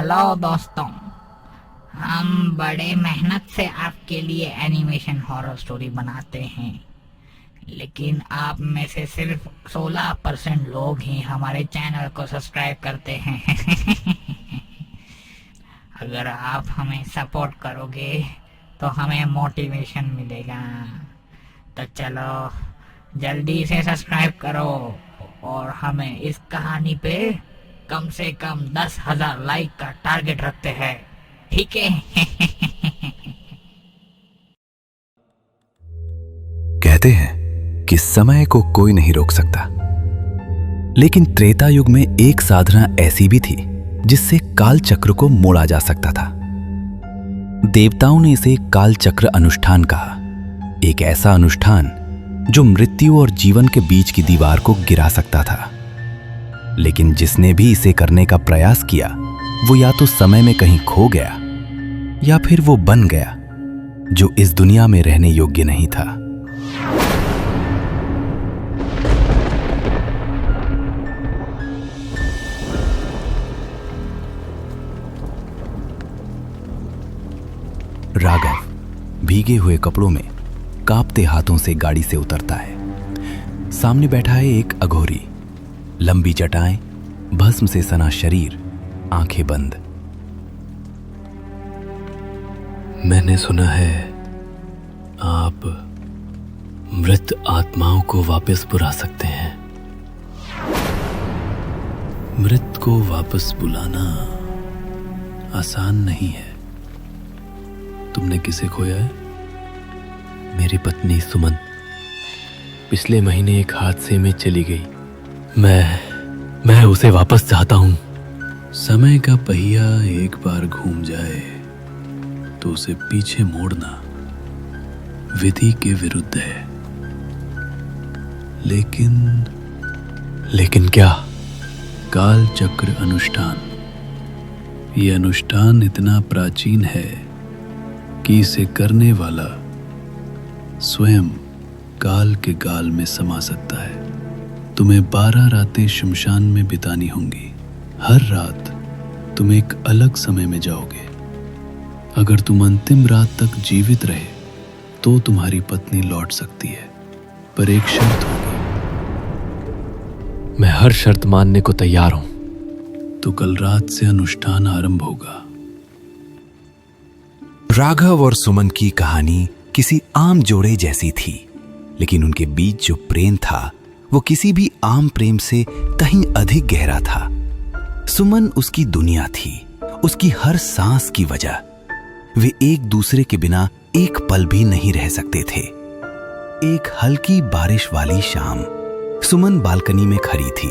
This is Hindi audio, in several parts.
हेलो दोस्तों, हम बड़े मेहनत से आपके लिए एनिमेशन हॉरर स्टोरी बनाते हैं, लेकिन आप में से सिर्फ 16% लोग ही हमारे चैनल को सब्सक्राइब करते हैं। अगर आप हमें सपोर्ट करोगे तो हमें मोटिवेशन मिलेगा। तो चलो जल्दी से सब्सक्राइब करो और हमें इस कहानी पे कम से कम 10,000 लाइक का टारगेट रखते हैं, ठीक है? कहते हैं कि समय को कोई नहीं रोक सकता, लेकिन त्रेता युग में एक साधना ऐसी भी थी जिससे काल चक्र को मोड़ा जा सकता था। देवताओं ने इसे काल चक्र अनुष्ठान कहा, एक ऐसा अनुष्ठान जो मृत्यु और जीवन के बीच की दीवार को गिरा सकता था। लेकिन जिसने भी इसे करने का प्रयास किया वो या तो समय में कहीं खो गया या फिर वो बन गया जो इस दुनिया में रहने योग्य नहीं था। राघव भीगे हुए कपड़ों में कांपते हाथों से गाड़ी से उतरता है। सामने बैठा है एक अघोरी, लंबी जटाएं, भस्म से सना शरीर, आंखें बंद। मैंने सुना है आप मृत आत्माओं को वापस बुला सकते हैं। मृत को वापस बुलाना आसान नहीं है। तुमने किसे खोया है? मेरी पत्नी सुमन पिछले महीने एक हादसे में चली गई। मैं उसे वापस चाहता हूं। समय का पहिया एक बार घूम जाए तो उसे पीछे मोड़ना विधि के विरुद्ध है। लेकिन क्या? काल चक्र अनुष्ठान। ये अनुष्ठान इतना प्राचीन है कि इसे करने वाला स्वयं काल के गाल में समा सकता है। तुम्हें 12 रातें शमशान में बितानी होंगी। हर रात तुम एक अलग समय में जाओगे। अगर तुम अंतिम रात तक जीवित रहे तो तुम्हारी पत्नी लौट सकती है, पर एक शर्त होगी। मैं हर शर्त मानने को तैयार हूं। तो कल रात से अनुष्ठान आरंभ होगा। राघव और सुमन की कहानी किसी आम जोड़े जैसी थी, लेकिन उनके बीच जो प्रेम था वो किसी भी आम प्रेम से कहीं अधिक गहरा था। सुमन उसकी दुनिया थी, उसकी हर सांस की वजह। वे एक दूसरे के बिना एक पल भी नहीं रह सकते थे। एक हल्की बारिश वाली शाम सुमन बालकनी में खड़ी थी।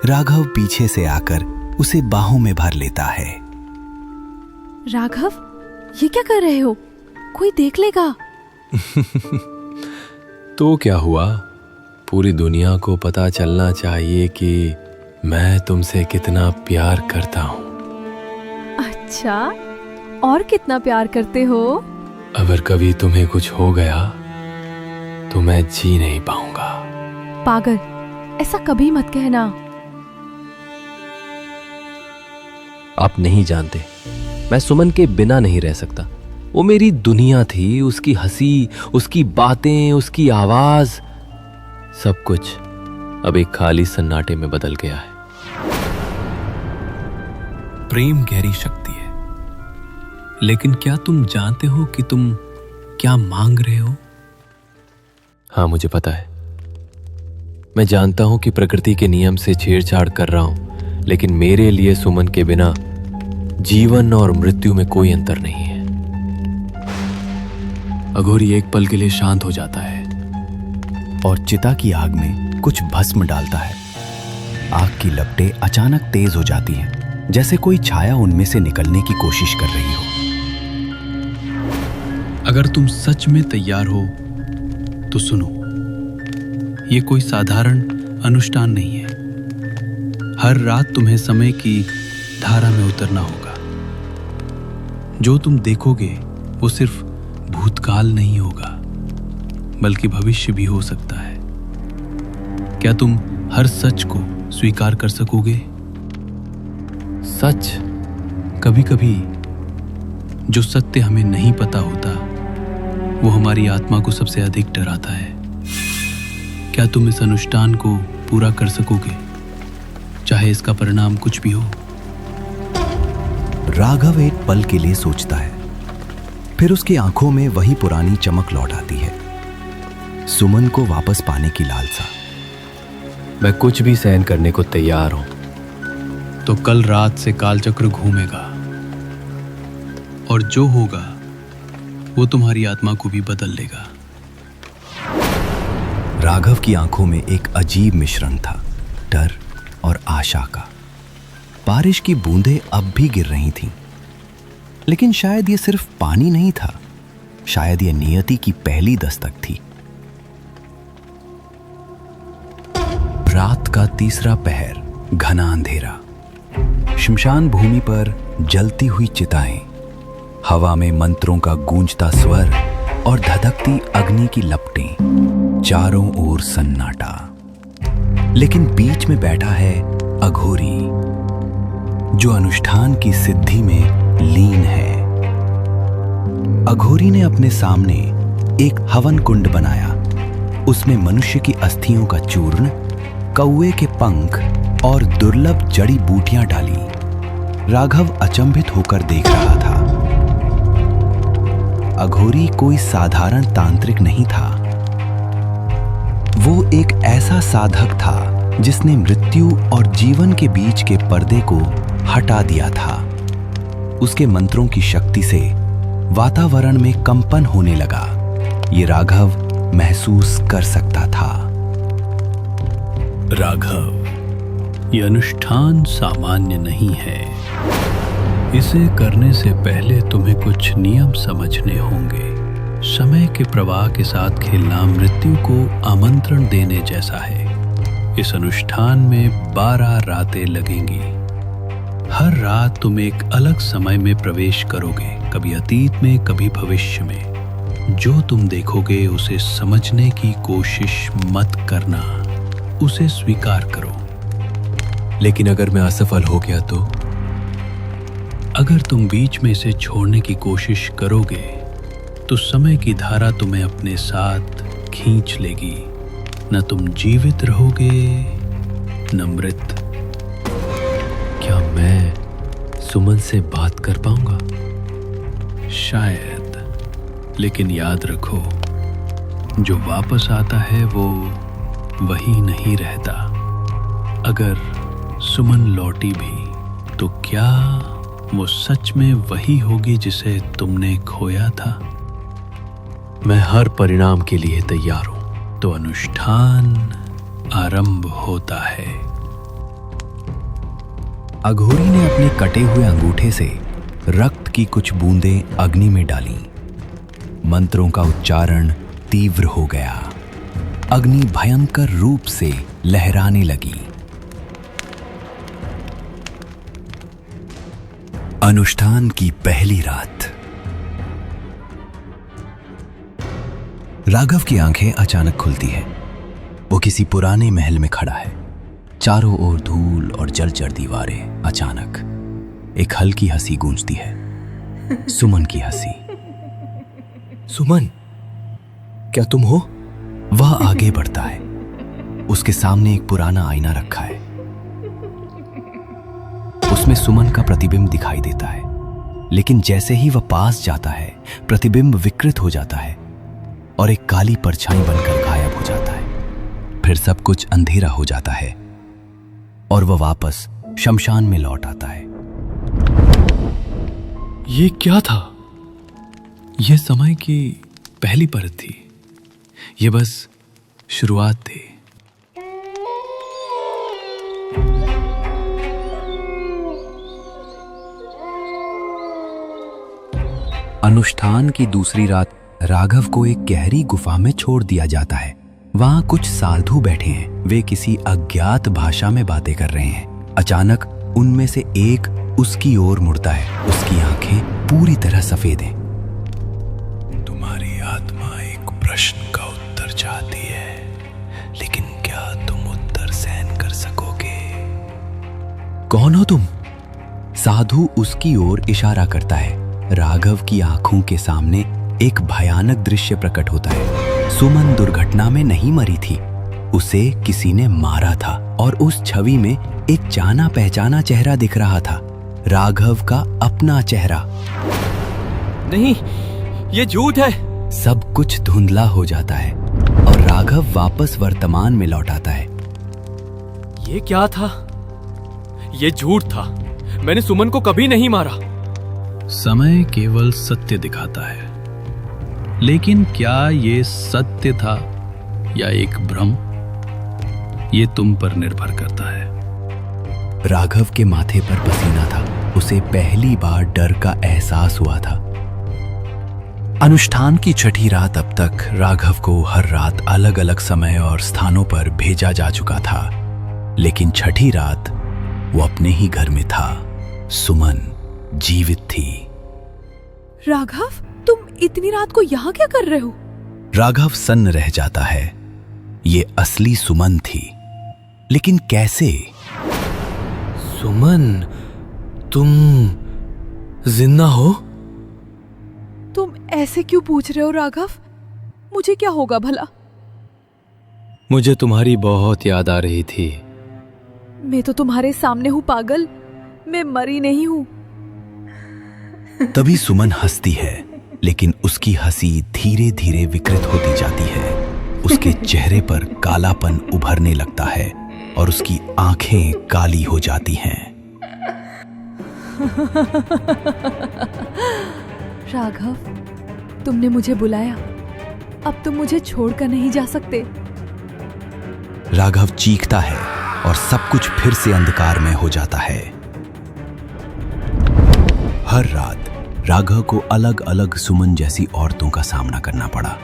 राघव पीछे से आकर उसे बाहों में भर लेता है। राघव, ये क्या कर रहे हो? कोई देख लेगा। तो क्या हुआ? पूरी दुनिया को पता चलना चाहिए कि मैं तुमसे कितना प्यार करता हूं। अच्छा, और कितना प्यार करते हो? अगर कभी तुम्हें कुछ हो गया तो मैं जी नहीं पाऊंगा। पागल, ऐसा कभी मत कहना। आप नहीं जानते, मैं सुमन के बिना नहीं रह सकता। वो मेरी दुनिया थी। उसकी हंसी, उसकी बातें, उसकी आवाज, सब कुछ अब एक खाली सन्नाटे में बदल गया है। प्रेम गहरी शक्ति है, लेकिन क्या तुम जानते हो कि तुम क्या मांग रहे हो? हाँ, मुझे पता है। मैं जानता हूं कि प्रकृति के नियम से छेड़छाड़ कर रहा हूं, लेकिन मेरे लिए सुमन के बिना जीवन और मृत्यु में कोई अंतर नहीं है। अघोरी एक पल के लिए शांत हो जाता है और चिता की आग में कुछ भस्म डालता है। आग की लपटें अचानक तेज हो जाती हैं, जैसे कोई छाया उनमें से निकलने की कोशिश कर रही हो। अगर तुम सच में तैयार हो तो सुनो, ये कोई साधारण अनुष्ठान नहीं है। हर रात तुम्हें समय की धारा में उतरना होगा। जो तुम देखोगे वो सिर्फ भूतकाल नहीं होगा, बल्कि भविष्य भी हो सकता है। क्या तुम हर सच को स्वीकार कर सकोगे? सच? कभी कभी जो सत्य हमें नहीं पता होता वो हमारी आत्मा को सबसे अधिक डराता है। क्या तुम इस अनुष्ठान को पूरा कर सकोगे, चाहे इसका परिणाम कुछ भी हो? राघव एक पल के लिए सोचता है, फिर उसकी आंखों में वही पुरानी चमक लौट आती है, सुमन को वापस पाने की लालसा। मैं कुछ भी सहन करने को तैयार हूं। तो कल रात से कालचक्र घूमेगा और जो होगा वो तुम्हारी आत्मा को भी बदल लेगा। राघव की आंखों में एक अजीब मिश्रण था, डर और आशा का। बारिश की बूंदें अब भी गिर रही थीं, लेकिन शायद ये सिर्फ पानी नहीं था, शायद ये नियति की पहली दस्तक थी। रात का तीसरा पहर, घना अंधेरा, शमशान भूमि पर जलती हुई चिताएं, हवा में मंत्रों का गूंजता स्वर और धधकती अग्नि की लपटें, चारों ओर सन्नाटा। लेकिन बीच में बैठा है अघोरी, जो अनुष्ठान की सिद्धि में लीन है। अघोरी ने अपने सामने एक हवन कुंड बनाया, उसमें मनुष्य की अस्थियों का चूर्ण, कौवे के पंख और दुर्लभ जड़ी बूटियां डाली। राघव अचंभित होकर देख रहा था। अघोरी कोई साधारण तांत्रिक नहीं था, वो एक ऐसा साधक था जिसने मृत्यु और जीवन के बीच के पर्दे को हटा दिया था। उसके मंत्रों की शक्ति से वातावरण में कंपन होने लगा, ये राघव महसूस कर सकता था। राघव, ये अनुष्ठान सामान्य नहीं है। इसे करने से पहले तुम्हें कुछ नियम समझने होंगे। समय के प्रवाह के साथ खेलना मृत्यु को आमंत्रण देने जैसा है। इस अनुष्ठान में 12 रातें लगेंगी। हर रात तुम एक अलग समय में प्रवेश करोगे, कभी अतीत में, कभी भविष्य में। जो तुम देखोगे उसे समझने की कोशिश मत करना, उसे स्वीकार करो। लेकिन अगर मैं असफल हो गया तो? अगर तुम बीच में इसे छोड़ने की कोशिश करोगे तो समय की धारा तुम्हें अपने साथ खींच लेगी। न तुम जीवित रहोगे न मृत। क्या मैं सुमन से बात कर पाऊंगा? शायद, लेकिन याद रखो, जो वापस आता है वो वही नहीं रहता। अगर सुमन लौटी भी तो क्या वो सच में वही होगी जिसे तुमने खोया था? मैं हर परिणाम के लिए तैयार हूं। तो अनुष्ठान आरंभ होता है। अघोरी ने अपने कटे हुए अंगूठे से रक्त की कुछ बूंदें अग्नि में डाली। मंत्रों का उच्चारण तीव्र हो गया। अग्नि भयंकर रूप से लहराने लगी। अनुष्ठान की पहली रात। राघव की आंखें अचानक खुलती हैं। वो किसी पुराने महल में खड़ा है, चारों ओर धूल और जर्जर दीवारें। अचानक एक हल्की हंसी गूंजती है, सुमन की हंसी। सुमन, क्या तुम हो? वह आगे बढ़ता है। उसके सामने एक पुराना आईना रखा है, उसमें सुमन का प्रतिबिंब दिखाई देता है। लेकिन जैसे ही वह पास जाता है, प्रतिबिंब विकृत हो जाता है और एक काली परछाई बनकर गायब हो जाता है। फिर सब कुछ अंधेरा हो जाता है और वह वापस शमशान में लौट आता है। ये क्या था? यह समय की पहली परत थी। यह बस शुरुआत थी। अनुष्ठान की दूसरी रात राघव को एक गहरी गुफा में छोड़ दिया जाता है। वहां कुछ साधु बैठे हैं। वे किसी अज्ञात भाषा में बातें कर रहे हैं। अचानक उनमें से एक उसकी ओर मुड़ता है। उसकी आंखें पूरी तरह सफेद हैं। तुम्हारी आत्मा एक प्रश्न का उत्तर चाहती है, लेकिन क्या तुम उत्तर सहन कर सकोगे? कौन हो तुम? साधु उसकी ओर इशारा करता है। राघव की आंखों के सामने एक भयानक दृश्य प्रकट होता है। सुमन दुर्घटना में नहीं मरी थी, उसे किसी ने मारा था और उस छवि में एक जाना पहचाना चेहरा दिख रहा था, राघव का अपना चेहरा। नहीं, ये झूठ है। सब कुछ धुंधला हो जाता है और राघव वापस वर्तमान में लौट आता है। ये क्या था? ये झूठ था। मैंने सुमन को कभी नहीं मारा। समय केवल सत्य दिखाता है, लेकिन क्या ये सत्य था या एक भ्रम, ये तुम पर निर्भर करता है। राघव के माथे पर पसीना था। उसे पहली बार डर का एहसास हुआ था। अनुष्ठान की छठी रात अब तक राघव को हर रात अलग अलग समय और स्थानों पर भेजा जा चुका था, लेकिन छठी रात वो अपने ही घर में था। सुमन जीवित थी। राघव, तुम इतनी रात को यहाँ क्या कर रहे हो? राघव सन्न रह जाता है। ये असली सुमन थी, लेकिन कैसे? सुमन, तुम जिंदा हो? तुम ऐसे क्यों पूछ रहे हो राघव? मुझे क्या होगा भला? मुझे तुम्हारी बहुत याद आ रही थी। मैं तो तुम्हारे सामने हूँ पागल, मैं मरी नहीं हूँ। तभी सुमन हंसती है, लेकिन उसकी हंसी धीरे धीरे विकृत होती जाती है। उसके चेहरे पर कालापन उभरने लगता है और उसकी आंखें काली हो जाती हैं। राघव, तुमने मुझे बुलाया, अब तुम मुझे छोड़कर नहीं जा सकते। राघव चीखता है और सब कुछ फिर से अंधकार में हो जाता है। हर रात राघव को अलग अलग सुमन जैसी औरतों का सामना करना पड़ा।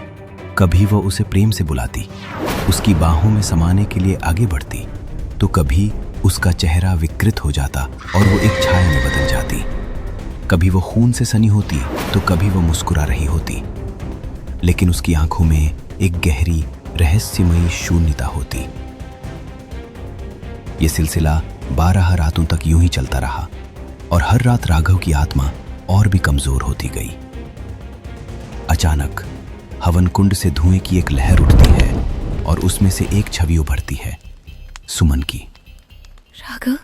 कभी वो उसे प्रेम से बुलाती, उसकी बाहों में समाने के लिए आगे बढ़ती, तो कभी उसका चेहरा विकृत हो जाता और वो एक छाया में बदल जाती। कभी वो खून से सनी होती, तो कभी वो मुस्कुरा रही होती, लेकिन उसकी आंखों में एक गहरी रहस्यमयी शून्यता होती। ये सिलसिला 12 रातों तक यूं ही चलता रहा और हर रात राघव की आत्मा और भी कमजोर होती गई। अचानक हवन कुंड से धुएं की एक लहर उठती है और उसमें से एक छवि उभरती है, सुमन की। राघव,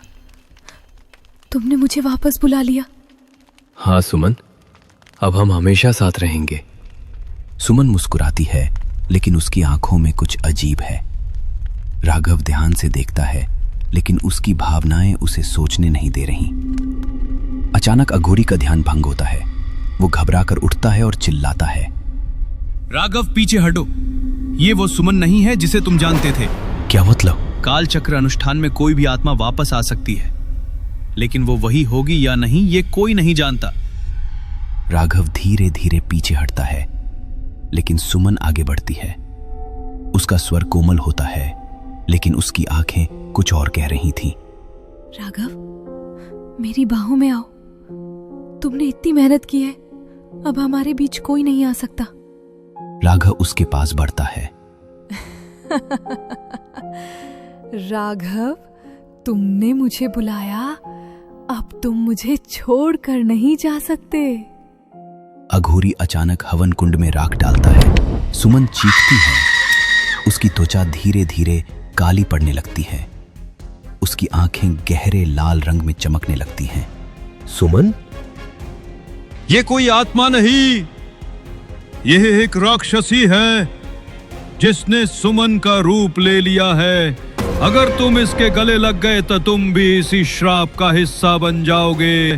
तुमने मुझे वापस बुला लिया। हाँ सुमन, अब हम हमेशा साथ रहेंगे। सुमन मुस्कुराती है, लेकिन उसकी आंखों में कुछ अजीब है। राघव ध्यान से देखता है, लेकिन उसकी भावनाएं उसे सोचने नहीं दे रही। अचानक अघोरी का ध्यान भंग होता है। वो घबराकर उठता है और चिल्लाता है, राघव पीछे हटो, ये वो सुमन नहीं है जिसे तुम जानते थे। क्या मतलब? काल चक्र अनुष्ठान में कोई भी आत्मा वापस आ सकती है, लेकिन वो वही होगी या नहीं ये कोई नहीं जानता। राघव धीरे धीरे पीछे हटता है, लेकिन सुमन आगे बढ़ती है। उसका स्वर कोमल होता है, लेकिन उसकी आंखें कुछ और कह रही थीं। राघव, मेरी बाहों में आओ। तुमने इतनी मेहनत की है, अब हमारे बीच कोई नहीं आ सकता। राघव उसके पास बढ़ता है। राघव, तुमने मुझे बुलाया, अब तुम मुझे छोड़कर नहीं जा सकते। अघोरी अचानक हवन कुंड में राख डालता है। सुमन चीखती है। उसकी त्वचा धीरे धीरे काली पड़ने लगती है। उसकी आंखें गहरे लाल रंग में चमकने लगती हैं। सुमन, ये कोई आत्मा नहीं, यह एक राक्षसी है जिसने सुमन का रूप ले लिया है। अगर तुम इसके गले लग गए तो तुम भी इसी श्राप का हिस्सा बन जाओगे।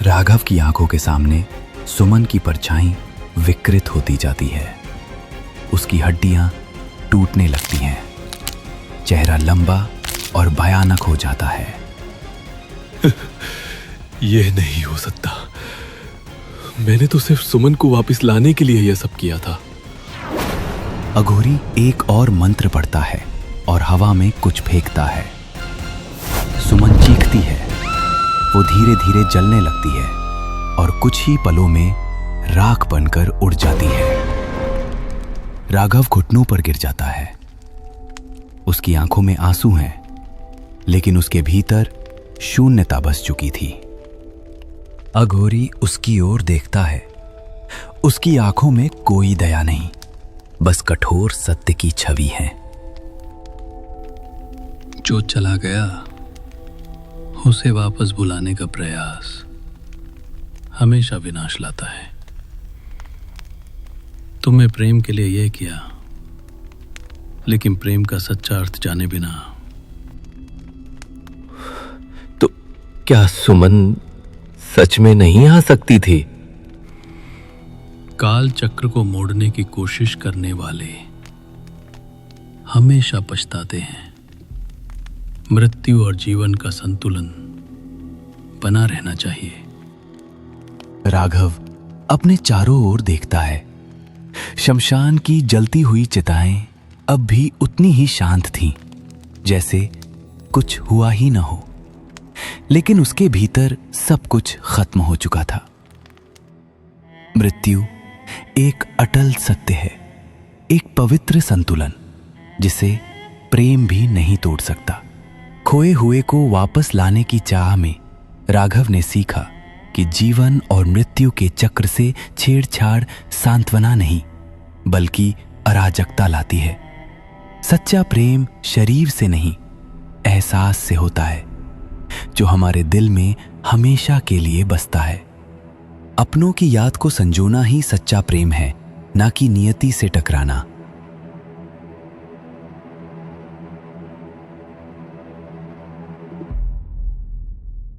राघव की आंखों के सामने सुमन की परछाई विकृत होती जाती है। उसकी हड्डियां टूटने लगती हैं। चेहरा लंबा और भयानक हो जाता है। यह नहीं हो सकता। मैंने तो सिर्फ सुमन को वापस लाने के लिए यह सब किया था। अघोरी एक और मंत्र पढ़ता है और हवा में कुछ फेंकता है। सुमन चीखती है। वो धीरे धीरे जलने लगती है और कुछ ही पलों में राख बनकर उड़ जाती है। राघव घुटनों पर गिर जाता है। उसकी आंखों में आंसू हैं, लेकिन उसके भीतर शून्यता बस चुकी थी। अघोरी उसकी ओर देखता है। उसकी आंखों में कोई दया नहीं, बस कठोर सत्य की छवि है। जो चला गया उसे वापस बुलाने का प्रयास हमेशा विनाश लाता है। तुमने प्रेम के लिए यह किया, लेकिन प्रेम का सच्चा अर्थ जाने बिना। तो क्या सुमन सच में नहीं आ सकती थी? काल चक्र को मोड़ने की कोशिश करने वाले हमेशा पछताते हैं। मृत्यु और जीवन का संतुलन बना रहना चाहिए। राघव अपने चारों ओर देखता है। शमशान की जलती हुई चिताएं अब भी उतनी ही शांत थीं, जैसे कुछ हुआ ही न हो। लेकिन उसके भीतर सब कुछ खत्म हो चुका था। मृत्यु एक अटल सत्य है, एक पवित्र संतुलन जिसे प्रेम भी नहीं तोड़ सकता। खोए हुए को वापस लाने की चाह में राघव ने सीखा कि जीवन और मृत्यु के चक्र से छेड़छाड़ सांत्वना नहीं, बल्कि अराजकता लाती है। सच्चा प्रेम शरीर से नहीं, एहसास से होता है, जो हमारे दिल में हमेशा के लिए बसता है। अपनों की याद को संजोना ही सच्चा प्रेम है, ना कि नियति से टकराना।